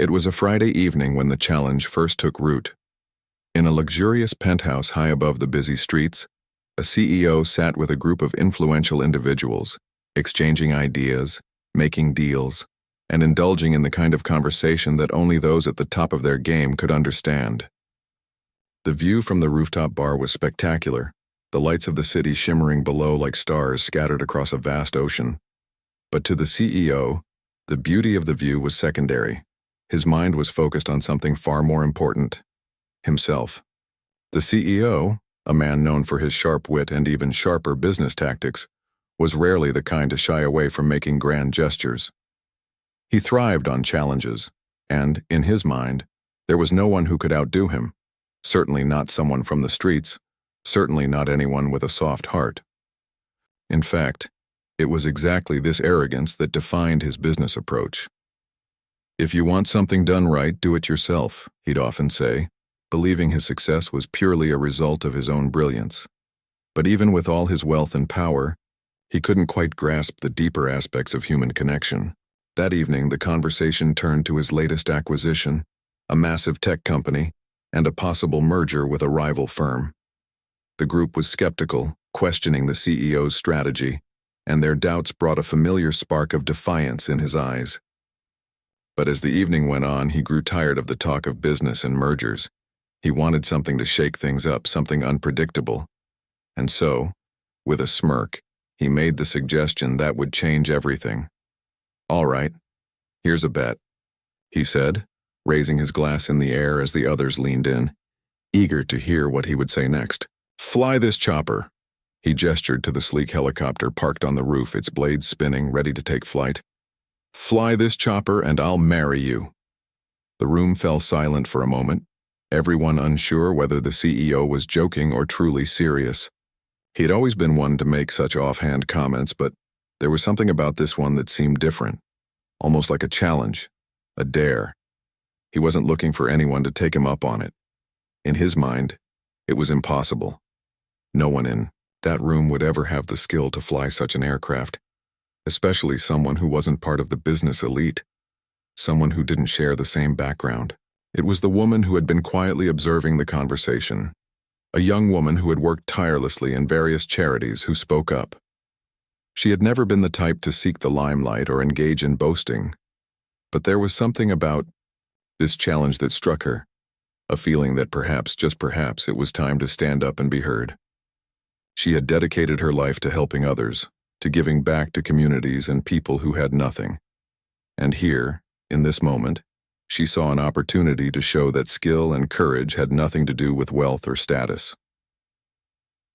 It was a Friday evening when the challenge first took root. In a luxurious penthouse high above the busy streets, a CEO sat with a group of influential individuals, exchanging ideas, making deals, and indulging in the kind of conversation that only those at the top of their game could understand. The view from the rooftop bar was spectacular, the lights of the city shimmering below like stars scattered across a vast ocean. But to the CEO, the beauty of the view was secondary. His mind was focused on something far more important: himself. The CEO, a man known for his sharp wit and even sharper business tactics, was rarely the kind to shy away from making grand gestures. He thrived on challenges, and, in his mind, there was no one who could outdo him. Certainly not someone from the streets, certainly not anyone with a soft heart. In fact, it was exactly this arrogance that defined his business approach. "If you want something done right, do it yourself," he'd often say, believing his success was purely a result of his own brilliance. But even with all his wealth and power, he couldn't quite grasp the deeper aspects of human connection. That evening, the conversation turned to his latest acquisition, a massive tech company, and a possible merger with a rival firm. The group was skeptical, questioning the CEO's strategy, and their doubts brought a familiar spark of defiance in his eyes. But as the evening went on, he grew tired of the talk of business and mergers. He wanted something to shake things up, something unpredictable. And so, with a smirk, he made the suggestion that would change everything. "All right, here's a bet," he said, raising his glass in the air as the others leaned in, eager to hear what he would say next. "Fly this chopper." He gestured to the sleek helicopter parked on the roof, its blades spinning, ready to take flight. "Fly this chopper and I'll marry you." The room fell silent for a moment, everyone unsure whether the CEO was joking or truly serious. He'd always been one to make such offhand comments, but there was something about this one that seemed different, almost like a challenge, a dare. He wasn't looking for anyone to take him up on it. In his mind, it was impossible. No one in that room would ever have the skill to fly such an aircraft, especially someone who wasn't part of the business elite, someone who didn't share the same background. It was the woman who had been quietly observing the conversation, a young woman who had worked tirelessly in various charities who spoke up. She had never been the type to seek the limelight or engage in boasting, but there was something about this challenge that struck her, a feeling that perhaps, just perhaps, it was time to stand up and be heard. She had dedicated her life to helping others, to giving back to communities and people who had nothing. And here, in this moment, she saw an opportunity to show that skill and courage had nothing to do with wealth or status.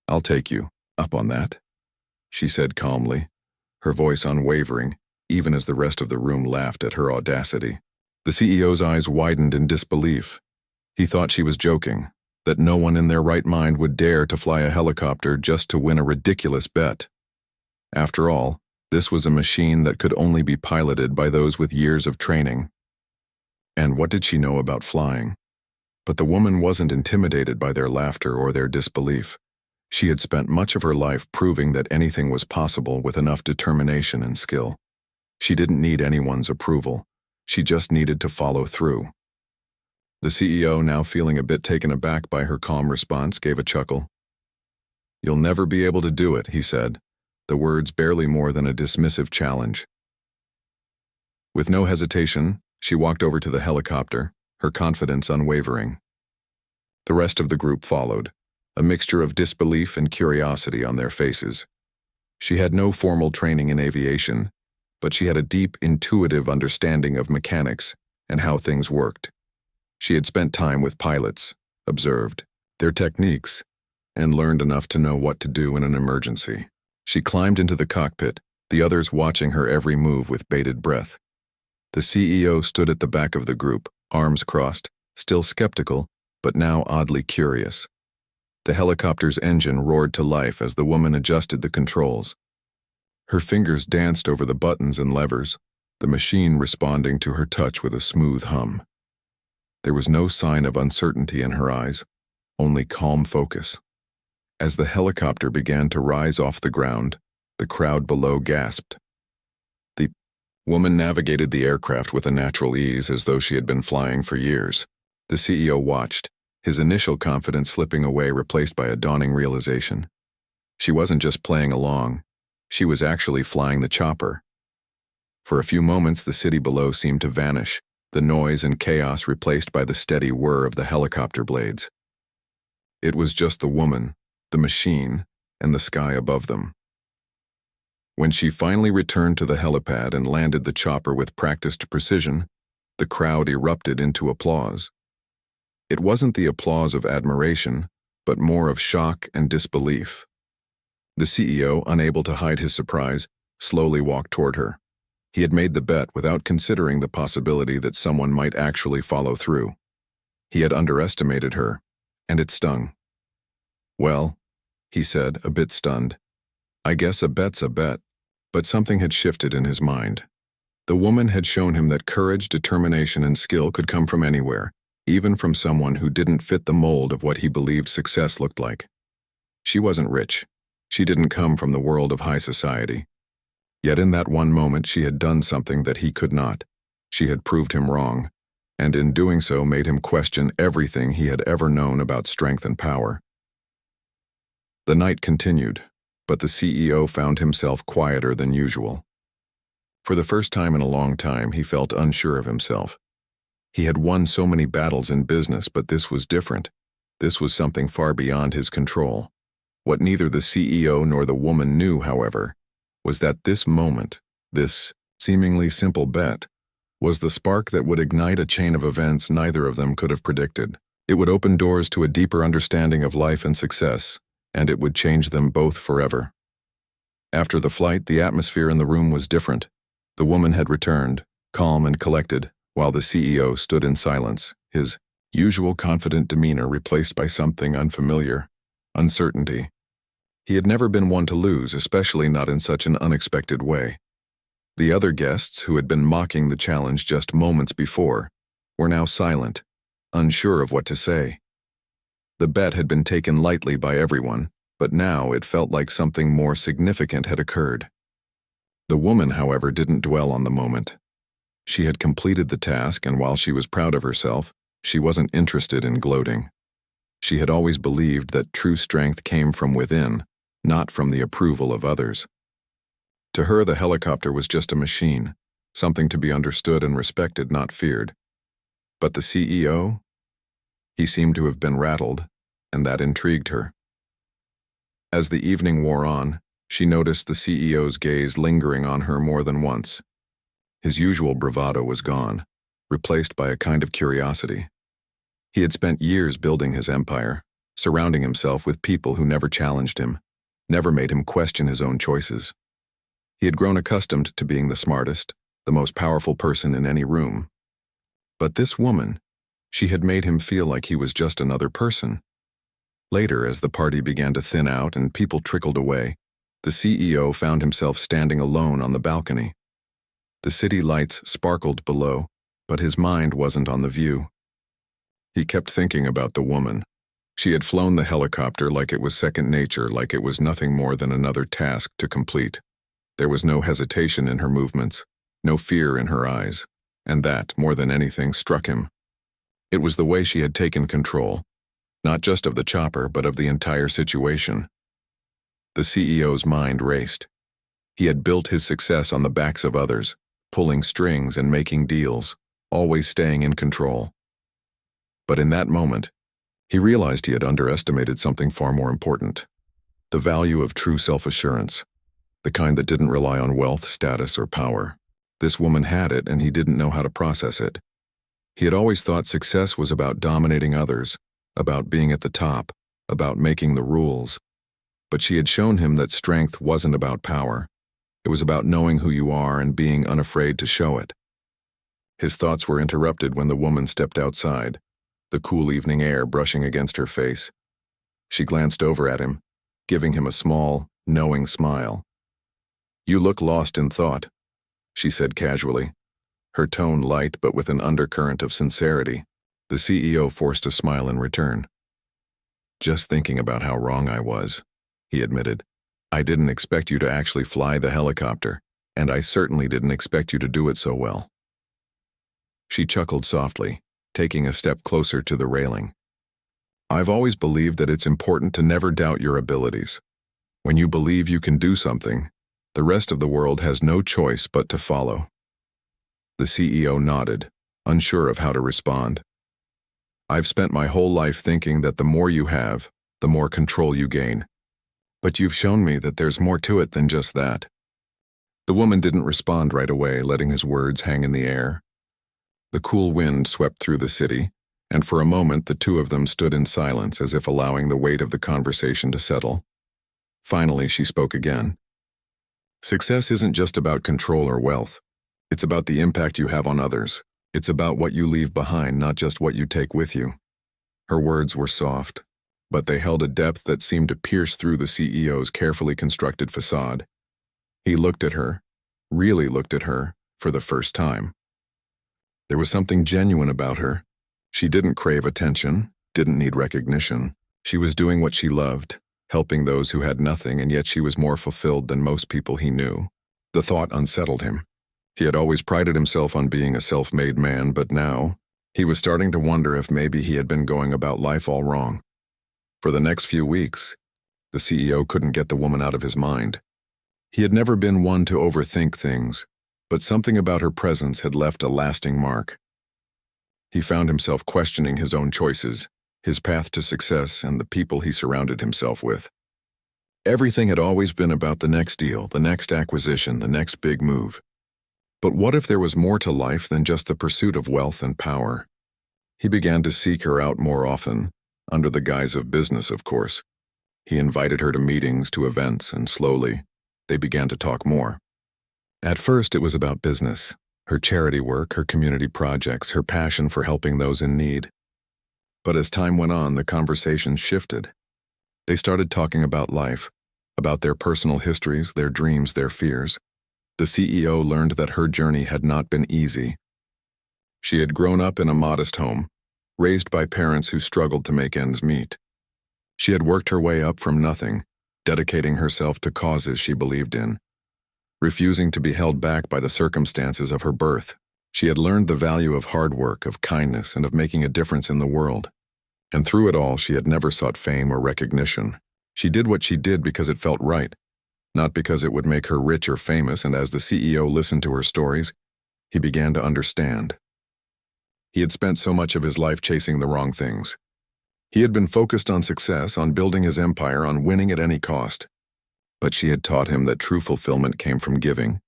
"I'll take you up on that," she said calmly, her voice unwavering, even as the rest of the room laughed at her audacity. The CEO's eyes widened in disbelief. He thought she was joking, that no one in their right mind would dare to fly a helicopter just to win a ridiculous bet. After all, this was a machine that could only be piloted by those with years of training. And what did she know about flying? But the woman wasn't intimidated by their laughter or their disbelief. She had spent much of her life proving that anything was possible with enough determination and skill. She didn't need anyone's approval. She just needed to follow through. The CEO, now feeling a bit taken aback by her calm response, gave a chuckle. "You'll never be able to do it," he said, the words barely more than a dismissive challenge. With no hesitation, she walked over to the helicopter, her confidence unwavering. The rest of the group followed, a mixture of disbelief and curiosity on their faces. She had no formal training in aviation, but she had a deep, intuitive understanding of mechanics and how things worked. She had spent time with pilots, observed their techniques, and learned enough to know what to do in an emergency. She climbed into the cockpit, the others watching her every move with bated breath. The CEO stood at the back of the group, arms crossed, still skeptical, but now oddly curious. The helicopter's engine roared to life as the woman adjusted the controls. Her fingers danced over the buttons and levers, the machine responding to her touch with a smooth hum. There was no sign of uncertainty in her eyes, only calm focus. As the helicopter began to rise off the ground, the crowd below gasped. The Woman navigated the aircraft with a natural ease as though she had been flying for years. The CEO watched, his initial confidence slipping away, replaced by a dawning realization. She wasn't just playing along, she was actually flying the chopper. For a few moments, the city below seemed to vanish, the noise and chaos replaced by the steady whir of the helicopter blades. It was just the woman, the machine, and the sky above them. When she finally returned to the helipad and landed the chopper with practiced precision, the crowd erupted into applause. It wasn't the applause of admiration, but more of shock and disbelief. The CEO, unable to hide his surprise, slowly walked toward her. He had made the bet without considering the possibility that someone might actually follow through. He had underestimated her, and it stung. "Well," he said, a bit stunned, "I guess a bet's a bet." But something had shifted in his mind. The woman had shown him that courage, determination, and skill could come from anywhere, even from someone who didn't fit the mold of what he believed success looked like. She wasn't rich. She didn't come from the world of high society. Yet in that one moment she had done something that he could not. She had proved him wrong, and in doing so made him question everything he had ever known about strength and power. The night continued, but the CEO found himself quieter than usual. For the first time in a long time, he felt unsure of himself. He had won so many battles in business, but this was different. This was something far beyond his control. What neither the CEO nor the woman knew, however, was that this moment, this seemingly simple bet, was the spark that would ignite a chain of events neither of them could have predicted. It would open doors to a deeper understanding of life and success, and it would change them both forever. After the flight, the atmosphere in the room was different. The woman had returned, calm and collected, while the CEO stood in silence, his usual confident demeanor replaced by something unfamiliar, uncertainty. He had never been one to lose, especially not in such an unexpected way. The other guests, who had been mocking the challenge just moments before, were now silent, unsure of what to say. The bet had been taken lightly by everyone, but now it felt like something more significant had occurred. The woman, however, didn't dwell on the moment. She had completed the task, and while she was proud of herself, she wasn't interested in gloating. She had always believed that true strength came from within, not from the approval of others. To her, the helicopter was just a machine, something to be understood and respected, not feared. But the CEO? He seemed to have been rattled, and that intrigued her. As the evening wore on, she noticed the CEO's gaze lingering on her more than once. His usual bravado was gone, replaced by a kind of curiosity. He had spent years building his empire, surrounding himself with people who never challenged him, never made him question his own choices. He had grown accustomed to being the smartest, the most powerful person in any room. But this woman, she had made him feel like he was just another person. Later, as the party began to thin out and people trickled away, the CEO found himself standing alone on the balcony. The city lights sparkled below, but his mind wasn't on the view. He kept thinking about the woman. She had flown the helicopter like it was second nature, like it was nothing more than another task to complete. There was no hesitation in her movements, no fear in her eyes, and that, more than anything, struck him. It was the way she had taken control, not just of the chopper, but of the entire situation. The CEO's mind raced. He had built his success on the backs of others, pulling strings and making deals, always staying in control. But in that moment, he realized he had underestimated something far more important: the value of true self-assurance, the kind that didn't rely on wealth, status, or power. This woman had it, and he didn't know how to process it. He had always thought success was about dominating others, about being at the top, about making the rules. But she had shown him that strength wasn't about power. It was about knowing who you are and being unafraid to show it. His thoughts were interrupted when the woman stepped outside, the cool evening air brushing against her face. She glanced over at him, giving him a small, knowing smile. "You look lost in thought," she said casually, her tone light but with an undercurrent of sincerity. The CEO forced a smile in return. "Just thinking about how wrong I was," he admitted. "I didn't expect you to actually fly the helicopter, And I certainly didn't expect you to do it so well." She chuckled softly, taking a step closer to the railing. "I've always believed that it's important to never doubt your abilities. When you believe you can do something, the rest of the world has no choice but to follow." The CEO nodded, unsure of how to respond. "I've spent my whole life thinking that the more you have, the more control you gain. But you've shown me that there's more to it than just that." The woman didn't respond right away, letting his words hang in the air. The cool wind swept through the city, and for a moment the two of them stood in silence, as if allowing the weight of the conversation to settle. Finally, she spoke again. "Success isn't just about control or wealth. It's about the impact you have on others. It's about what you leave behind, not just what you take with you." Her words were soft, but they held a depth that seemed to pierce through the CEO's carefully constructed facade. He looked at her, really looked at her, for the first time. There was something genuine about her. She didn't crave attention, didn't need recognition. She was doing what she loved, helping those who had nothing, and yet she was more fulfilled than most people he knew. The thought unsettled him. He had always prided himself on being a self-made man, but now, he was starting to wonder if maybe he had been going about life all wrong. For the next few weeks, the CEO couldn't get the woman out of his mind. He had never been one to overthink things, but something about her presence had left a lasting mark. He found himself questioning his own choices, his path to success, and the people he surrounded himself with. Everything had always been about the next deal, the next acquisition, the next big move. But what if there was more to life than just the pursuit of wealth and power? He began to seek her out more often, under the guise of business, of course. He invited her to meetings, to events, and slowly, they began to talk more. At first, it was about business, her charity work, her community projects, her passion for helping those in need. But as time went on, the conversation shifted. They started talking about life, about their personal histories, their dreams, their fears. The CEO learned that her journey had not been easy. She had grown up in a modest home, raised by parents who struggled to make ends meet. She had worked her way up from nothing, dedicating herself to causes she believed in. Refusing to be held back by the circumstances of her birth, she had learned the value of hard work, of kindness, and of making a difference in the world. And through it all, she had never sought fame or recognition. She did what she did because it felt right, not because it would make her rich or famous, and as the CEO listened to her stories, he began to understand. He had spent so much of his life chasing the wrong things. He had been focused on success, on building his empire, on winning at any cost. But she had taught him that true fulfillment came from giving,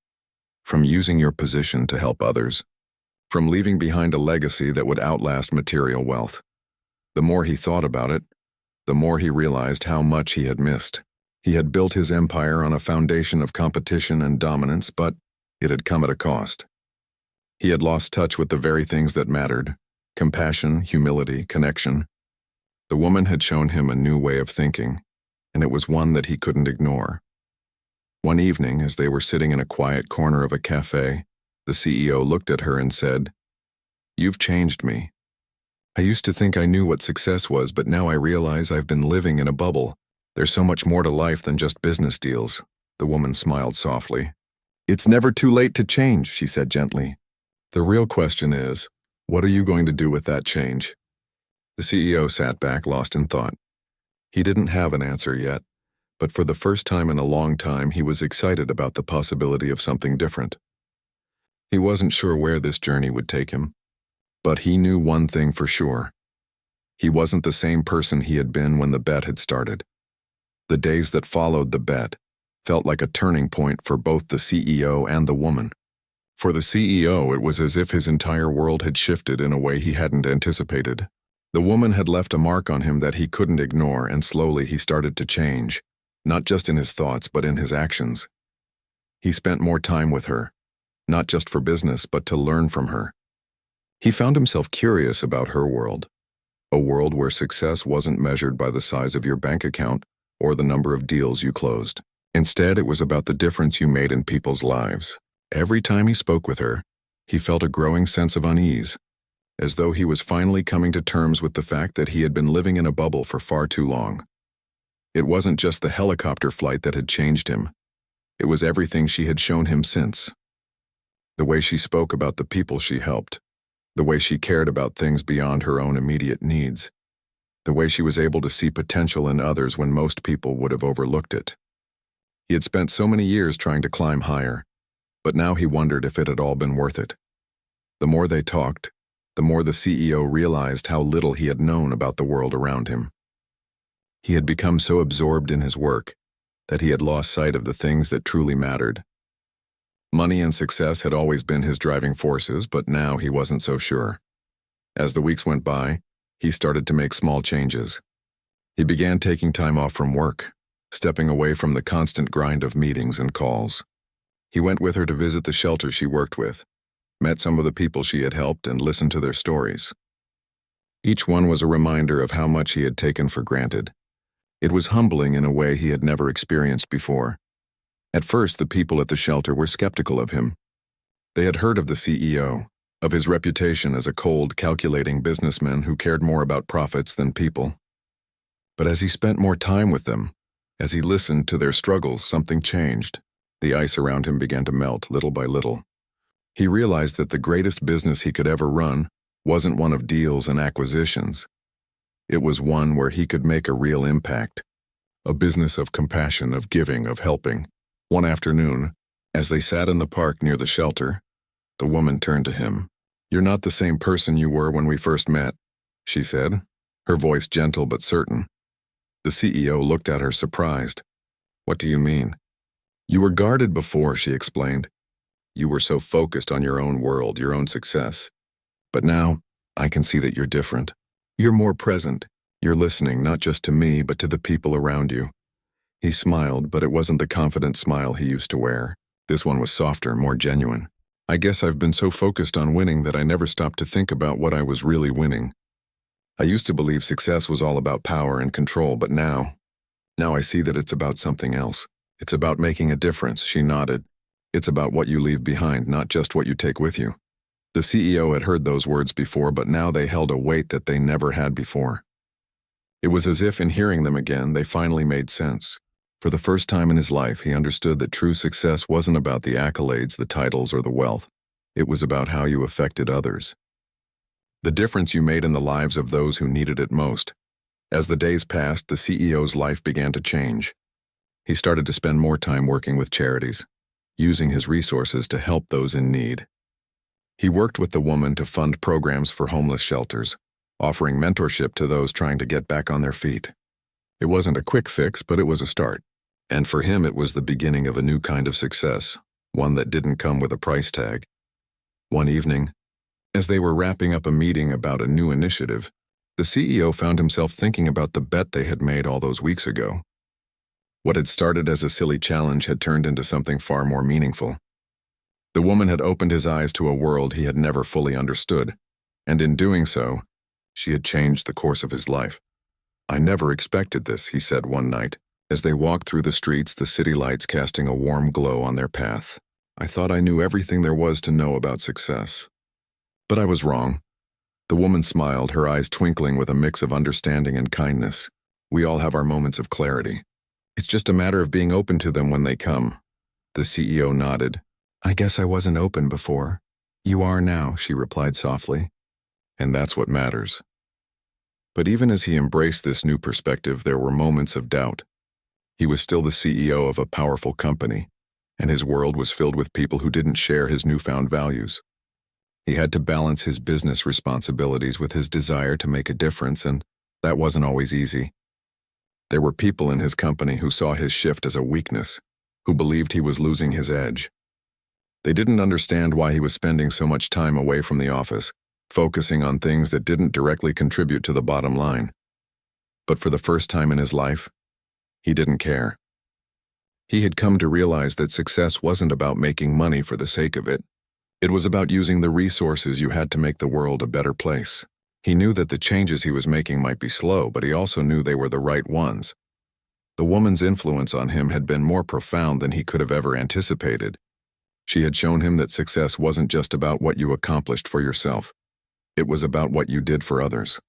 from using your position to help others, from leaving behind a legacy that would outlast material wealth. The more he thought about it, the more he realized how much he had missed. He had built his empire on a foundation of competition and dominance, but it had come at a cost. He had lost touch with the very things that mattered: compassion, humility, connection. The woman had shown him a new way of thinking, and it was one that he couldn't ignore. One evening, as they were sitting in a quiet corner of a cafe, the CEO looked at her and said, "You've changed me. I used to think I knew what success was, but now I realize I've been living in a bubble. There's so much more to life than just business deals." The woman smiled softly. "It's never too late to change," she said gently. "The real question is, what are you going to do with that change?" The CEO sat back, lost in thought. He didn't have an answer yet, but for the first time in a long time, he was excited about the possibility of something different. He wasn't sure where this journey would take him, but he knew one thing for sure. He wasn't the same person he had been when the bet had started. The days that followed the bet felt like a turning point for both the CEO and the woman. For the CEO, it was as if his entire world had shifted in a way he hadn't anticipated. The woman had left a mark on him that he couldn't ignore, and slowly he started to change, not just in his thoughts but in his actions. He spent more time with her, not just for business but to learn from her. He found himself curious about her world, a world where success wasn't measured by the size of your bank account or the number of deals you closed. Instead, it was about the difference you made in people's lives. Every time he spoke with her, he felt a growing sense of unease, as though he was finally coming to terms with the fact that he had been living in a bubble for far too long. It wasn't just the helicopter flight that had changed him. It was everything she had shown him since. The way she spoke about the people she helped, the way she cared about things beyond her own immediate needs, the way she was able to see potential in others when most people would have overlooked it. He had spent so many years trying to climb higher, but now he wondered if it had all been worth it. The more they talked, the more the CEO realized how little he had known about the world around him. He had become so absorbed in his work that he had lost sight of the things that truly mattered. Money and success had always been his driving forces, but now he wasn't so sure. As the weeks went by, he started to make small changes. He began taking time off from work, stepping away from the constant grind of meetings and calls. He went with her to visit the shelter she worked with, met some of the people she had helped, and listened to their stories. Each one was a reminder of how much he had taken for granted. It was humbling in a way he had never experienced before. At first, the people at the shelter were skeptical of him. They had heard of the CEO, of his reputation as a cold, calculating businessman who cared more about profits than people. But as he spent more time with them, as he listened to their struggles, something changed. The ice around him began to melt little by little. He realized that the greatest business he could ever run wasn't one of deals and acquisitions. It was one where he could make a real impact. A business of compassion, of giving, of helping. One afternoon, as they sat in the park near the shelter, the woman turned to him. "You're not the same person you were when we first met," she said, her voice gentle but certain. The CEO looked at her surprised. "What do you mean?" "You were guarded before," she explained. "You were so focused on your own world, your own success. But now, I can see that you're different. You're more present. You're listening not just to me, but to the people around you." He smiled, but it wasn't the confident smile he used to wear. This one was softer, more genuine. "I guess I've been so focused on winning that I never stopped to think about what I was really winning. I used to believe success was all about power and control, but now I see that it's about something else. It's about making a difference," she nodded. "It's about what you leave behind, not just what you take with you." The CEO had heard those words before, but now they held a weight that they never had before. It was as if in hearing them again, they finally made sense. For the first time in his life, he understood that true success wasn't about the accolades, the titles, or the wealth. It was about how you affected others. The difference you made in the lives of those who needed it most. As the days passed, the CEO's life began to change. He started to spend more time working with charities, using his resources to help those in need. He worked with the woman to fund programs for homeless shelters, offering mentorship to those trying to get back on their feet. It wasn't a quick fix, but it was a start. And for him, it was the beginning of a new kind of success, one that didn't come with a price tag. One evening, as they were wrapping up a meeting about a new initiative, the CEO found himself thinking about the bet they had made all those weeks ago. What had started as a silly challenge had turned into something far more meaningful. The woman had opened his eyes to a world he had never fully understood, and in doing so, she had changed the course of his life. "I never expected this," he said one night, as they walked through the streets, the city lights casting a warm glow on their path. "I thought I knew everything there was to know about success. But I was wrong." The woman smiled, her eyes twinkling with a mix of understanding and kindness. "We all have our moments of clarity. It's just a matter of being open to them when they come." The CEO nodded. "I guess I wasn't open before." "You are now," she replied softly. "And that's what matters." But even as he embraced this new perspective, there were moments of doubt. He was still the CEO of a powerful company, and his world was filled with people who didn't share his newfound values. He had to balance his business responsibilities with his desire to make a difference, and that wasn't always easy. There were people in his company who saw his shift as a weakness, who believed he was losing his edge. They didn't understand why he was spending so much time away from the office, focusing on things that didn't directly contribute to the bottom line. But for the first time in his life, he didn't care. He had come to realize that success wasn't about making money for the sake of it. It was about using the resources you had to make the world a better place. He knew that the changes he was making might be slow, but he also knew they were the right ones. The woman's influence on him had been more profound than he could have ever anticipated. She had shown him that success wasn't just about what you accomplished for yourself. It was about what you did for others.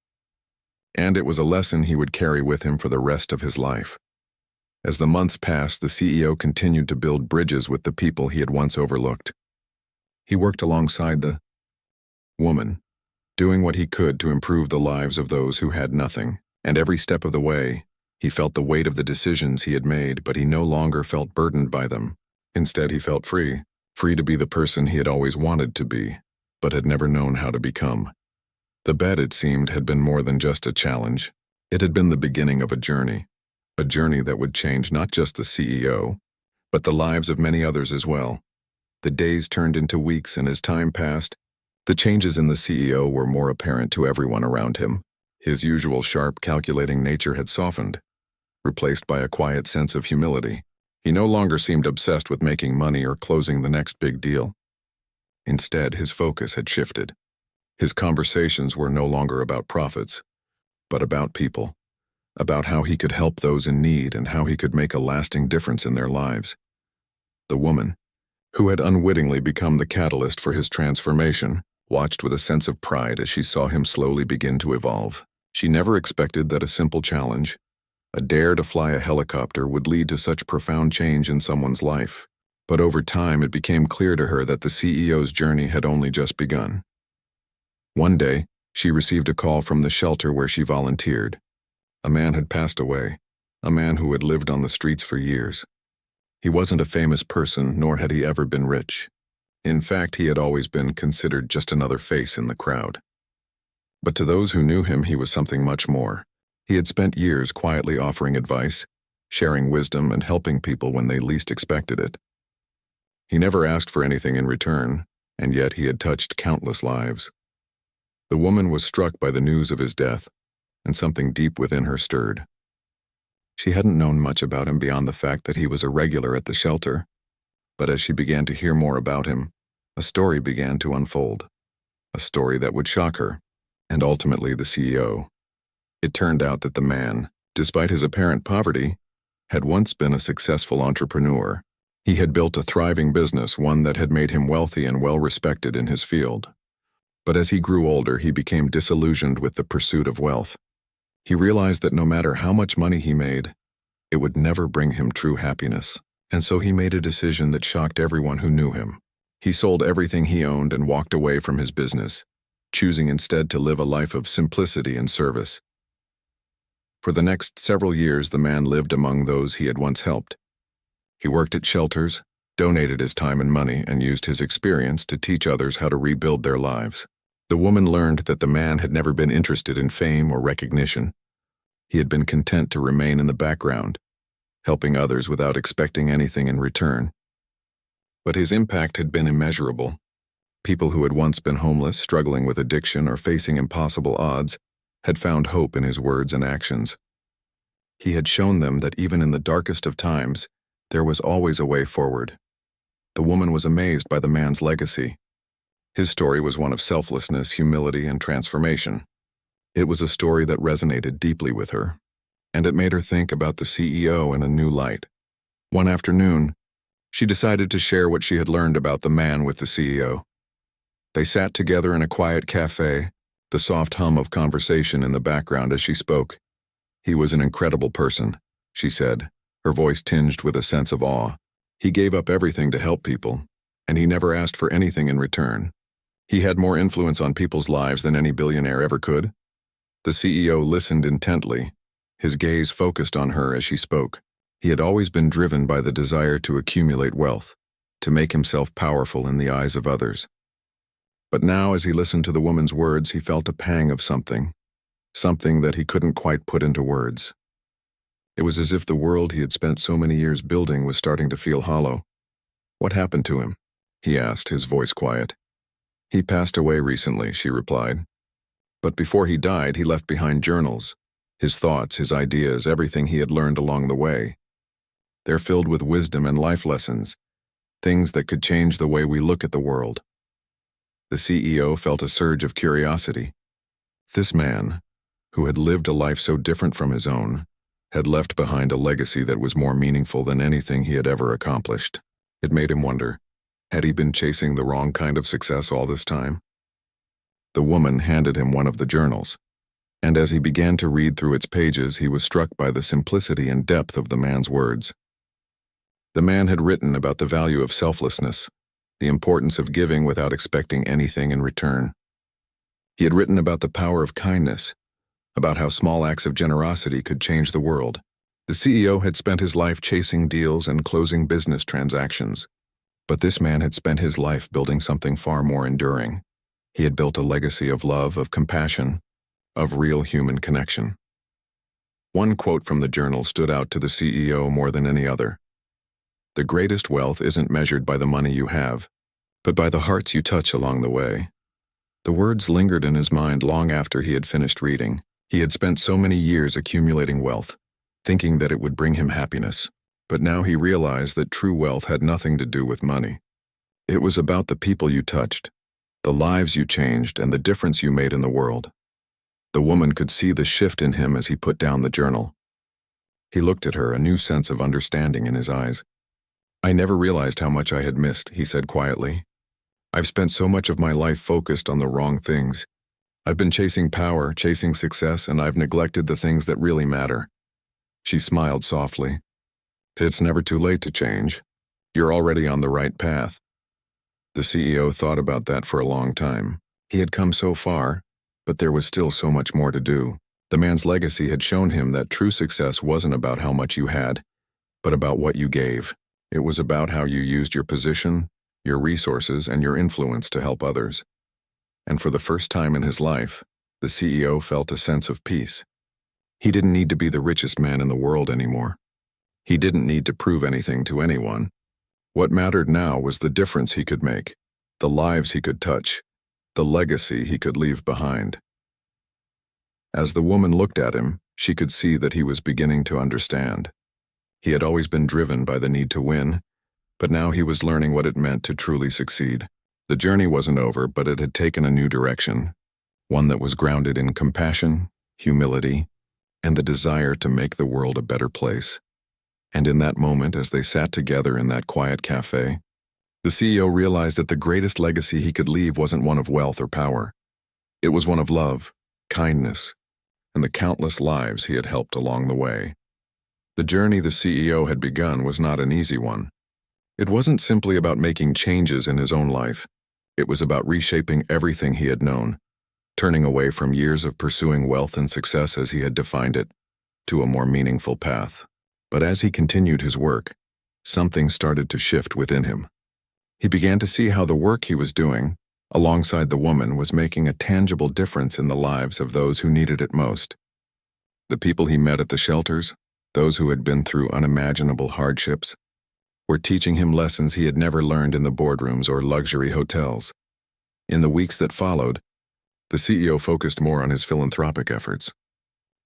And it was a lesson he would carry with him for the rest of his life. As the months passed, the CEO continued to build bridges with the people he had once overlooked. He worked alongside the woman, doing what he could to improve the lives of those who had nothing, and every step of the way, he felt the weight of the decisions he had made, but he no longer felt burdened by them. Instead, he felt free to be the person he had always wanted to be, but had never known how to become. The bed, it seemed, had been more than just a challenge. It had been the beginning of a journey that would change not just the CEO, but the lives of many others as well. The days turned into weeks, and as time passed, the changes in the CEO were more apparent to everyone around him. His usual sharp, calculating nature had softened, replaced by a quiet sense of humility. He no longer seemed obsessed with making money or closing the next big deal. Instead, his focus had shifted. His conversations were no longer about profits, but about people, about how he could help those in need and how he could make a lasting difference in their lives. The woman, who had unwittingly become the catalyst for his transformation, watched with a sense of pride as she saw him slowly begin to evolve. She never expected that a simple challenge, a dare to fly a helicopter, would lead to such profound change in someone's life. But over time, it became clear to her that the CEO's journey had only just begun. One day, she received a call from the shelter where she volunteered. A man had passed away, a man who had lived on the streets for years. He wasn't a famous person, nor had he ever been rich. In fact, he had always been considered just another face in the crowd. But to those who knew him, he was something much more. He had spent years quietly offering advice, sharing wisdom, and helping people when they least expected it. He never asked for anything in return, and yet he had touched countless lives. The woman was struck by the news of his death, and something deep within her stirred. She hadn't known much about him beyond the fact that he was a regular at the shelter, but as she began to hear more about him, a story began to unfold, a story that would shock her, and ultimately the CEO. It turned out that the man, despite his apparent poverty, had once been a successful entrepreneur. He had built a thriving business, one that had made him wealthy and well-respected in his field. But as he grew older, he became disillusioned with the pursuit of wealth. He realized that no matter how much money he made, it would never bring him true happiness, and so he made a decision that shocked everyone who knew him. He sold everything he owned and walked away from his business, choosing instead to live a life of simplicity and service. For the next several years, the man lived among those he had once helped. He worked at shelters, donated his time and money, and used his experience to teach others how to rebuild their lives. The woman learned that the man had never been interested in fame or recognition. He had been content to remain in the background, helping others without expecting anything in return. But his impact had been immeasurable. People who had once been homeless, struggling with addiction, or facing impossible odds had found hope in his words and actions. He had shown them that even in the darkest of times, there was always a way forward. The woman was amazed by the man's legacy. His story was one of selflessness, humility, and transformation. It was a story that resonated deeply with her, and it made her think about the CEO in a new light. One afternoon, she decided to share what she had learned about the man with the CEO. They sat together in a quiet cafe, the soft hum of conversation in the background as she spoke. "He was an incredible person," she said, her voice tinged with a sense of awe. "He gave up everything to help people, and he never asked for anything in return. He had more influence on people's lives than any billionaire ever could." The CEO listened intently, his gaze focused on her as she spoke. He had always been driven by the desire to accumulate wealth, to make himself powerful in the eyes of others. But now, as he listened to the woman's words, he felt a pang of something that he couldn't quite put into words. It was as if the world he had spent so many years building was starting to feel hollow. "What happened to him?" he asked, his voice quiet. "He passed away recently," she replied. "But before he died, he left behind journals, his thoughts, his ideas, everything he had learned along the way. They're filled with wisdom and life lessons, things that could change the way we look at the world." The CEO felt a surge of curiosity. This man, who had lived a life so different from his own, had left behind a legacy that was more meaningful than anything he had ever accomplished. It made him wonder, had he been chasing the wrong kind of success all this time? The woman handed him one of the journals. And as he began to read through its pages, he was struck by the simplicity and depth of the man's words. The man had written about the value of selflessness, the importance of giving without expecting anything in return. He had written about the power of kindness, about how small acts of generosity could change the world. The CEO had spent his life chasing deals and closing business transactions, but this man had spent his life building something far more enduring. He had built a legacy of love, of compassion, of real human connection. One quote from the journal stood out to the CEO more than any other. "The greatest wealth isn't measured by the money you have, but by the hearts you touch along the way." The words lingered in his mind long after he had finished reading. He had spent so many years accumulating wealth, thinking that it would bring him happiness, but now he realized that true wealth had nothing to do with money. It was about the people you touched, the lives you changed, and the difference you made in the world. The woman could see the shift in him as he put down the journal. He looked at her, a new sense of understanding in his eyes. "I never realized how much I had missed," he said quietly. "I've spent so much of my life focused on the wrong things. I've been chasing power, chasing success, and I've neglected the things that really matter." She smiled softly. "It's never too late to change. You're already on the right path." The CEO thought about that for a long time. He had come so far, but there was still so much more to do. The man's legacy had shown him that true success wasn't about how much you had, but about what you gave. It was about how you used your position, your resources, and your influence to help others. And for the first time in his life, the CEO felt a sense of peace. He didn't need to be the richest man in the world anymore. He didn't need to prove anything to anyone. What mattered now was the difference he could make, the lives he could touch, the legacy he could leave behind. As the woman looked at him, she could see that he was beginning to understand. He had always been driven by the need to win, but now he was learning what it meant to truly succeed. The journey wasn't over, but it had taken a new direction, one that was grounded in compassion, humility, and the desire to make the world a better place. And in that moment, as they sat together in that quiet cafe, the CEO realized that the greatest legacy he could leave wasn't one of wealth or power. It was one of love, kindness, and the countless lives he had helped along the way. The journey the CEO had begun was not an easy one. It wasn't simply about making changes in his own life. It was about reshaping everything he had known, turning away from years of pursuing wealth and success as he had defined it, to a more meaningful path. But as he continued his work, something started to shift within him. He began to see how the work he was doing, alongside the woman, was making a tangible difference in the lives of those who needed it most. The people he met at the shelters, those who had been through unimaginable hardships, were teaching him lessons he had never learned in the boardrooms or luxury hotels. In the weeks that followed, the CEO focused more on his philanthropic efforts.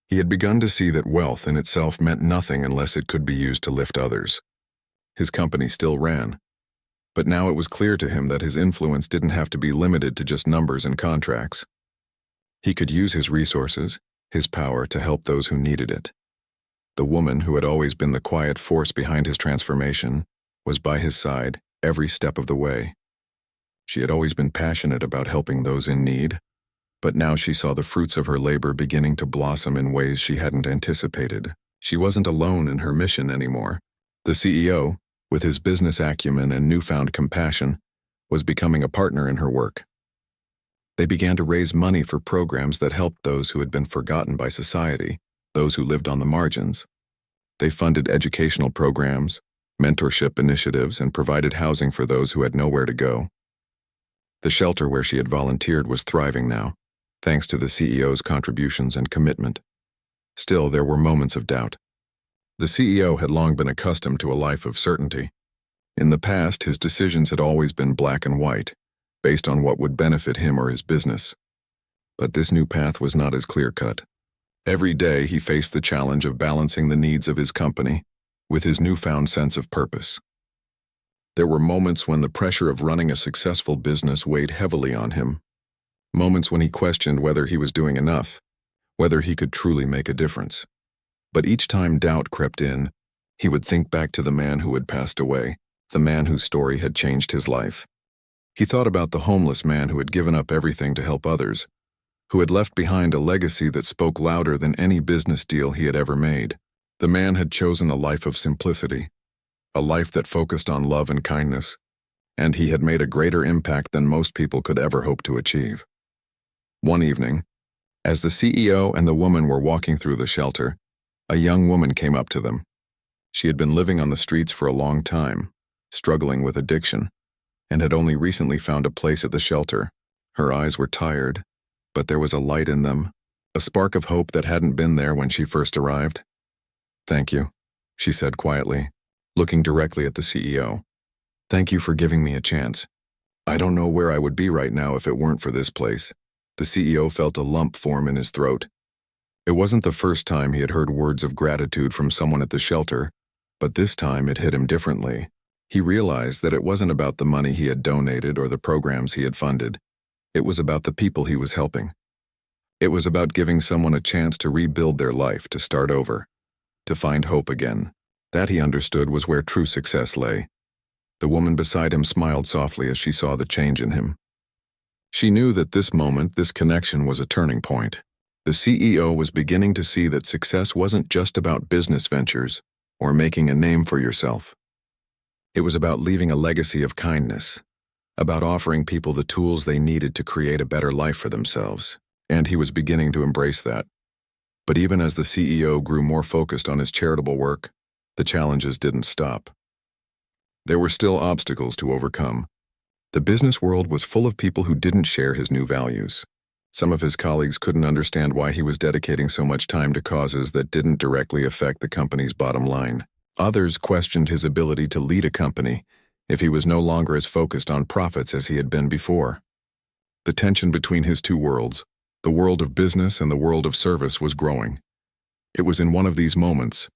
He had begun to see that wealth in itself meant nothing unless it could be used to lift others. His company still ran, but now it was clear to him that his influence didn't have to be limited to just numbers and contracts. He could use his resources, his power, to help those who needed it. The woman, who had always been the quiet force behind his transformation, was by his side every step of the way. She had always been passionate about helping those in need, but now she saw the fruits of her labor beginning to blossom in ways she hadn't anticipated. She wasn't alone in her mission anymore. The CEO, with his business acumen and newfound compassion, was becoming a partner in her work. They began to raise money for programs that helped those who had been forgotten by society, those who lived on the margins. They funded educational programs, mentorship initiatives, and provided housing for those who had nowhere to go. The shelter where she had volunteered was thriving now, thanks to the CEO's contributions and commitment. Still, there were moments of doubt. The CEO had long been accustomed to a life of certainty. In the past, his decisions had always been black and white, based on what would benefit him or his business. But this new path was not as clear-cut. Every day he faced the challenge of balancing the needs of his company with his newfound sense of purpose. There were moments when the pressure of running a successful business weighed heavily on him, moments when he questioned whether he was doing enough, whether he could truly make a difference. But each time doubt crept in, he would think back to the man who had passed away, the man whose story had changed his life. He thought about the homeless man who had given up everything to help others, who had left behind a legacy that spoke louder than any business deal he had ever made. The man had chosen a life of simplicity, a life that focused on love and kindness, and he had made a greater impact than most people could ever hope to achieve. One evening, as the CEO and the woman were walking through the shelter, a young woman came up to them. She had been living on the streets for a long time, struggling with addiction, and had only recently found a place at the shelter. Her eyes were tired, but there was a light in them, a spark of hope that hadn't been there when she first arrived. "Thank you," she said quietly, looking directly at the CEO. "Thank you for giving me a chance. I don't know where I would be right now if it weren't for this place." The CEO felt a lump form in his throat. It wasn't the first time he had heard words of gratitude from someone at the shelter, but this time it hit him differently. He realized that it wasn't about the money he had donated or the programs he had funded. It was about the people he was helping. It was about giving someone a chance to rebuild their life, to start over, to find hope again. That, he understood, was where true success lay. The woman beside him smiled softly as she saw the change in him. She knew that this moment, this connection, was a turning point. The CEO was beginning to see that success wasn't just about business ventures or making a name for yourself. It was about leaving a legacy of kindness, about offering people the tools they needed to create a better life for themselves, and he was beginning to embrace that. But even as the CEO grew more focused on his charitable work, the challenges didn't stop. There were still obstacles to overcome. The business world was full of people who didn't share his new values. Some of his colleagues couldn't understand why he was dedicating so much time to causes that didn't directly affect the company's bottom line. Others questioned his ability to lead a company if he was no longer as focused on profits as he had been before. The tension between his two worlds, the world of business and the world of service, was growing. It was in one of these moments,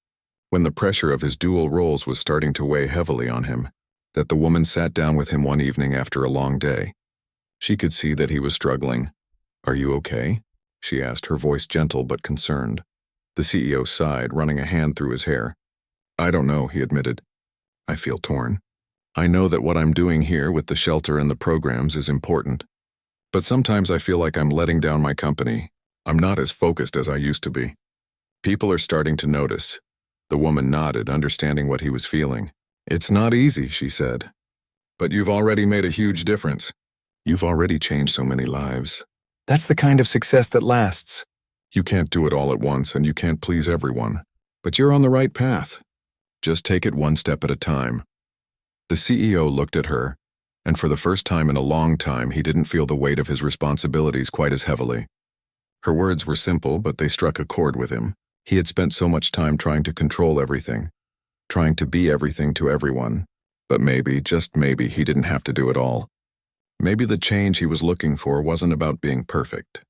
when the pressure of his dual roles was starting to weigh heavily on him, that the woman sat down with him one evening after a long day. She could see that he was struggling. "Are you okay?" she asked, her voice gentle but concerned. The CEO sighed, running a hand through his hair. "I don't know," he admitted. "I feel torn. I know that what I'm doing here with the shelter and the programs is important. But sometimes I feel like I'm letting down my company. I'm not as focused as I used to be." "People are starting to notice." The woman nodded, understanding what he was feeling. "It's not easy," she said. "But you've already made a huge difference. You've already changed so many lives. That's the kind of success that lasts. You can't do it all at once, and you can't please everyone. But you're on the right path. Just take it one step at a time." The CEO looked at her, and for the first time in a long time, he didn't feel the weight of his responsibilities quite as heavily. Her words were simple, but they struck a chord with him. He had spent so much time trying to control everything, trying to be everything to everyone. But maybe, just maybe, he didn't have to do it all. Maybe the change he was looking for wasn't about being perfect.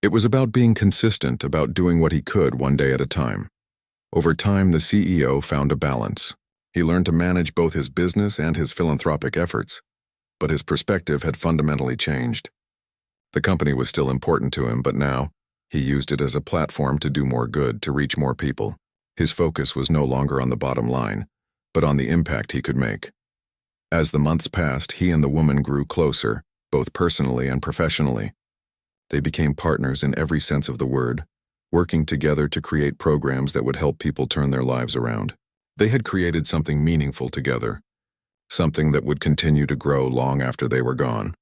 It was about being consistent, about doing what he could one day at a time. Over time, the CEO found a balance. He learned to manage both his business and his philanthropic efforts, but his perspective had fundamentally changed. The company was still important to him, but now, he used it as a platform to do more good, to reach more people. His focus was no longer on the bottom line, but on the impact he could make. As the months passed, he and the woman grew closer, both personally and professionally. They became partners in every sense of the word, working together to create programs that would help people turn their lives around. They had created something meaningful together, something that would continue to grow long after they were gone.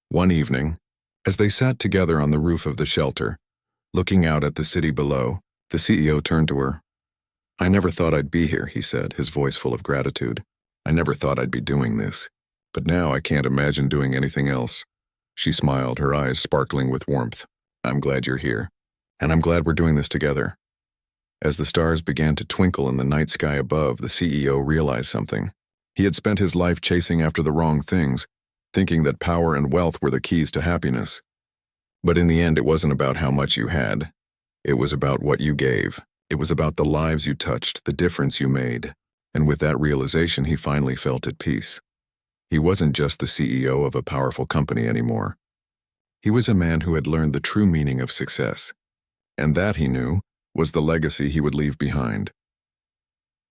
One evening, as they sat together on the roof of the shelter, looking out at the city below, the CEO turned to her. "I never thought I'd be here," he said, his voice full of gratitude. "I never thought I'd be doing this. But now I can't imagine doing anything else." She smiled, her eyes sparkling with warmth. "I'm glad you're here. And I'm glad we're doing this together." As the stars began to twinkle in the night sky above, the CEO realized something. He had spent his life chasing after the wrong things, thinking that power and wealth were the keys to happiness. But in the end, it wasn't about how much you had. It was about what you gave. It was about the lives you touched, the difference you made. And with that realization, he finally felt at peace. He wasn't just the CEO of a powerful company anymore. He was a man who had learned the true meaning of success. And that, he knew, was the legacy he would leave behind.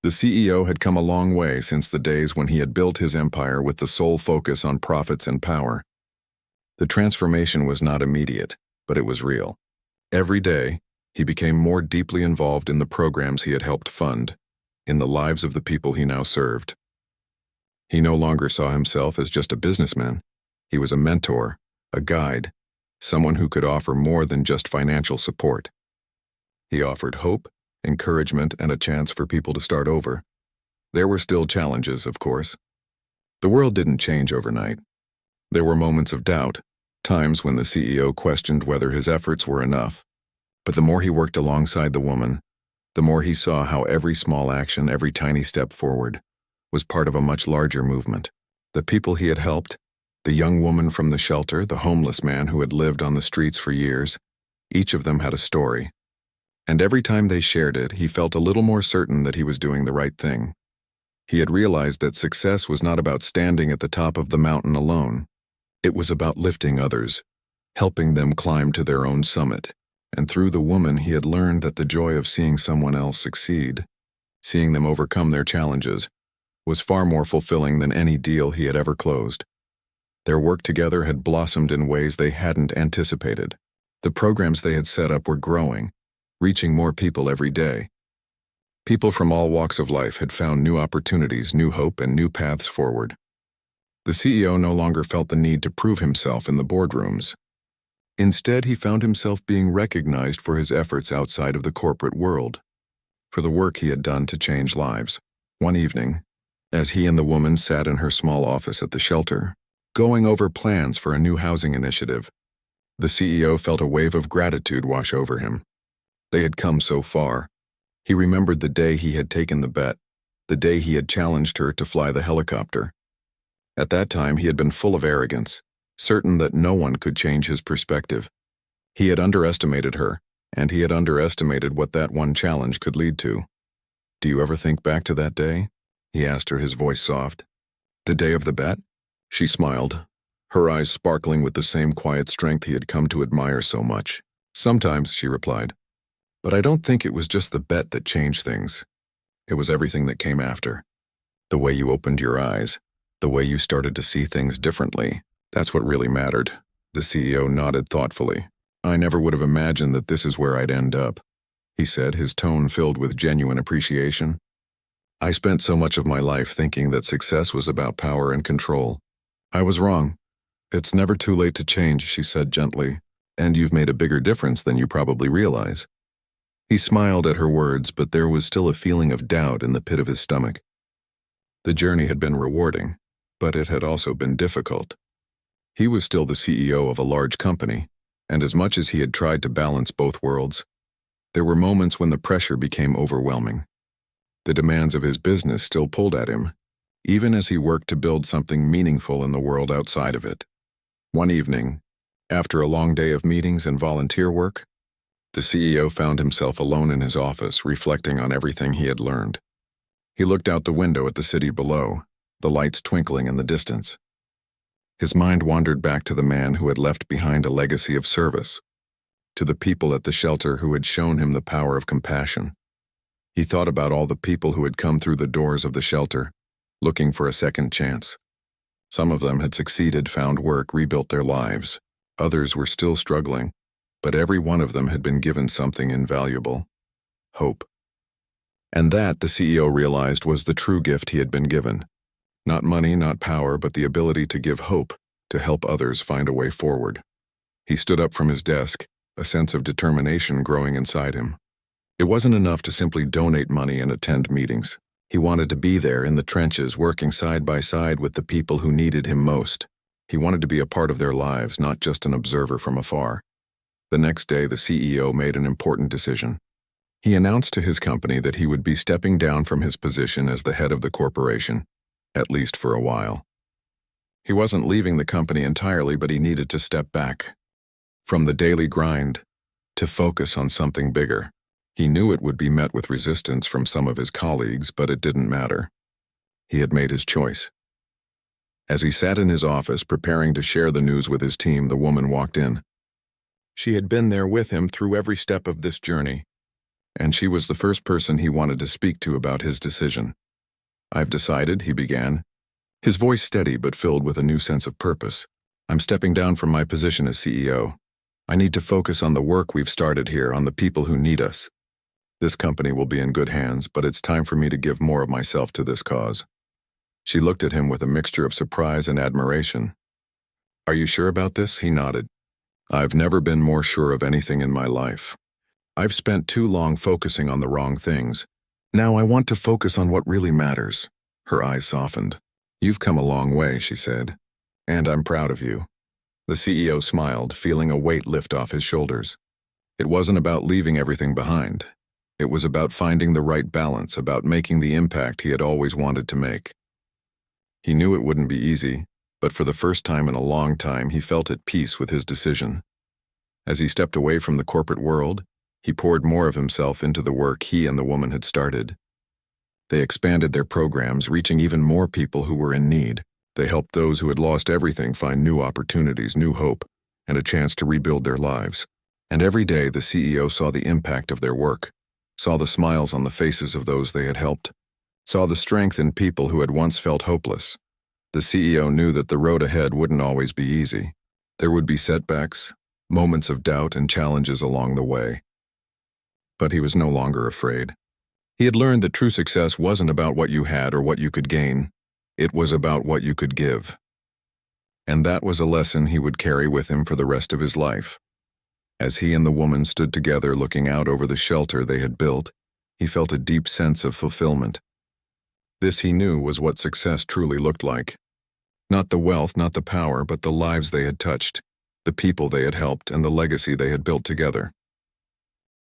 The CEO had come a long way since the days when he had built his empire with the sole focus on profits and power. The transformation was not immediate. but it was real. Every day, he became more deeply involved in the programs he had helped fund, in the lives of the people he now served. He no longer saw himself as just a businessman. He was a mentor, a guide, someone who could offer more than just financial support. He offered hope, encouragement, and a chance for people to start over. There were still challenges, of course. The world didn't change overnight. There were moments of doubt, times when the CEO questioned whether his efforts were enough. But the more he worked alongside the woman, the more he saw how every small action, every tiny step forward, was part of a much larger movement. The people he had helped, the young woman from the shelter, the homeless man who had lived on the streets for years, each of them had a story. And every time they shared it, he felt a little more certain that he was doing the right thing. He had realized that success was not about standing at the top of the mountain alone. It was about lifting others, helping them climb to their own summit. And through the woman, he had learned that the joy of seeing someone else succeed, seeing them overcome their challenges, was far more fulfilling than any deal he had ever closed. Their work together had blossomed in ways they hadn't anticipated. The programs they had set up were growing, reaching more people every day. People from all walks of life had found new opportunities, new hope, and new paths forward. The CEO no longer felt the need to prove himself in the boardrooms. Instead, he found himself being recognized for his efforts outside of the corporate world, for the work he had done to change lives. One evening, as he and the woman sat in her small office at the shelter, going over plans for a new housing initiative, the CEO felt a wave of gratitude wash over him. They had come so far. He remembered the day he had taken the bet, the day he had challenged her to fly the helicopter. At that time, he had been full of arrogance, certain that no one could change his perspective. He had underestimated her, and he had underestimated what that one challenge could lead to. "Do you ever think back to that day?" he asked her, his voice soft. "The day of the bet?" She smiled, her eyes sparkling with the same quiet strength he had come to admire so much. "Sometimes," she replied. "But I don't think it was just the bet that changed things. It was everything that came after. The way you opened your eyes, the way you started to see things differently. That's what really mattered." The CEO nodded thoughtfully. "I never would have imagined that this is where I'd end up," he said, his tone filled with genuine appreciation. "I spent so much of my life thinking that success was about power and control. I was wrong. It's never too late to change," she said gently, "and you've made a bigger difference than you probably realize." He smiled at her words, but there was still a feeling of doubt in the pit of his stomach. The journey had been rewarding, but it had also been difficult. He was still the CEO of a large company, and as much as he had tried to balance both worlds, there were moments when the pressure became overwhelming. The demands of his business still pulled at him, even as he worked to build something meaningful in the world outside of it. One evening, after a long day of meetings and volunteer work, the CEO found himself alone in his office, reflecting on everything he had learned. He looked out the window at the city below, the lights twinkling in the distance. His mind wandered back to the man who had left behind a legacy of service, to the people at the shelter who had shown him the power of compassion. He thought about all the people who had come through the doors of the shelter, looking for a second chance. Some of them had succeeded, found work, rebuilt their lives. Others were still struggling, but every one of them had been given something invaluable: hope. And that, the CEO realized, was the true gift he had been given. Not money, not power, but the ability to give hope, to help others find a way forward. He stood up from his desk, a sense of determination growing inside him. It wasn't enough to simply donate money and attend meetings. He wanted to be there in the trenches, working side by side with the people who needed him most. He wanted to be a part of their lives, not just an observer from afar. The next day, the CEO made an important decision. He announced to his company that he would be stepping down from his position as the head of the corporation, at least for a while. He wasn't leaving the company entirely, but he needed to step back from the daily grind to focus on something bigger. He knew it would be met with resistance from some of his colleagues, but it didn't matter. He had made his choice. As he sat in his office preparing to share the news with his team, the woman walked in. She had been there with him through every step of this journey, and she was the first person he wanted to speak to about his decision. "I've decided," he began, his voice steady but filled with a new sense of purpose. "I'm stepping down from my position as CEO. I need to focus on the work we've started here, on the people who need us. This company will be in good hands, but it's time for me to give more of myself to this cause." She looked at him with a mixture of surprise and admiration. "Are you sure about this?" He nodded. "I've never been more sure of anything in my life. I've spent too long focusing on the wrong things. Now I want to focus on what really matters." Her eyes softened. "You've come a long way," she said, "and I'm proud of you." The CEO smiled, feeling a weight lift off his shoulders. It wasn't about leaving everything behind. It was about finding the right balance, about making the impact he had always wanted to make. He knew it wouldn't be easy, but for the first time in a long time he felt at peace with his decision. As he stepped away from the corporate world, he poured more of himself into the work he and the woman had started. They expanded their programs, reaching even more people who were in need. They helped those who had lost everything find new opportunities, new hope, and a chance to rebuild their lives. And every day the CEO saw the impact of their work, saw the smiles on the faces of those they had helped, saw the strength in people who had once felt hopeless. The CEO knew that the road ahead wouldn't always be easy. There would be setbacks, moments of doubt and challenges along the way. But he was no longer afraid. He had learned that true success wasn't about what you had or what you could gain. It was about what you could give. And that was a lesson he would carry with him for the rest of his life. As he and the woman stood together looking out over the shelter they had built, he felt a deep sense of fulfillment. This, he knew, was what success truly looked like. Not the wealth, not the power, but the lives they had touched, the people they had helped, and the legacy they had built together.